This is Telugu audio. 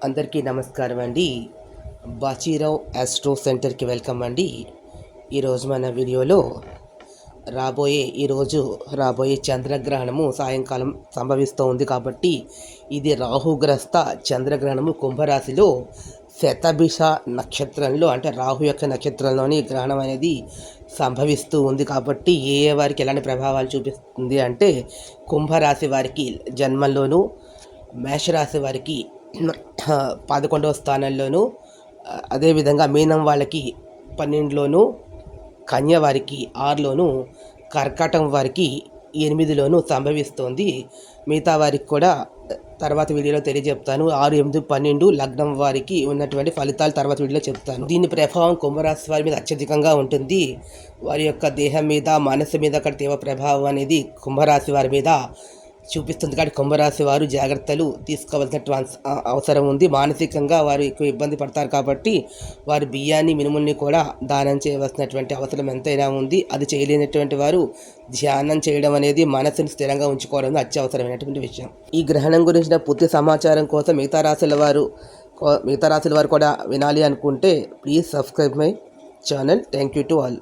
అందరికీ నమస్కారం అండి. బాచీరావు ఆస్ట్రో సెంటర్కి వెల్కమ్ అండి. ఈరోజు మన వీడియోలో రాబోయే చంద్రగ్రహణము సాయంకాలం సంభవిస్తూ ఉంది కాబట్టి ఇది రాహుగ్రస్త చంద్రగ్రహణము కుంభరాశిలో శతభిష నక్షత్రంలో అంటే రాహు యొక్క నక్షత్రంలోని గ్రహణం అనేది సంభవిస్తూ ఉంది కాబట్టి ఏ వారికి ఎలాంటి ప్రభావాలు చూపిస్తుంది అంటే కుంభరాశి వారికి జన్మంలోనూ, మేషరాశి వారికి 11వ స్థానంలోను, అదేవిధంగా మీనం వాళ్ళకి 12లోను, కన్య వారికి 6లోను, కర్కాటం వారికి 8లోను సంభవిస్తోంది. మిగతా వారికి కూడా తర్వాత వీడియోలో తెలియజెప్తాను. 6, 8, 12 లగ్నం వారికి ఉన్నటువంటి ఫలితాలు తర్వాత వీడియోలో చెప్తాను. దీని ప్రభావం కుంభరాశి వారి మీద అత్యధికంగా ఉంటుంది. వారి యొక్క దేహం మీద, మనసు మీద అక్కడ తీవ్ర ప్రభావం అనేది కుంభరాశి వారి మీద చూపిస్తుంది. కాబట్టి కుంభరాశి వారు జాగ్రత్తలు తీసుకోవాల్సిన అవసరం ఉంది. మానసికంగా వారు ఎక్కువ ఇబ్బంది పడతారు కాబట్టి వారు బియ్యాన్ని, మినుముల్ని కూడా దానం చేయవలసినటువంటి అవసరం ఎంతైనా ఉంది. అది చేయలేనటువంటి వారు ధ్యానం చేయడం అనేది మనసును స్థిరంగా ఉంచుకోవడం అత్యవసరమైనటువంటి విషయం. ఈ గ్రహణం గురించిన పూర్తి సమాచారం కోసం మిగతా రాశుల వారు కూడా వినాలి అనుకుంటే please subscribe my channel. Thank you to all.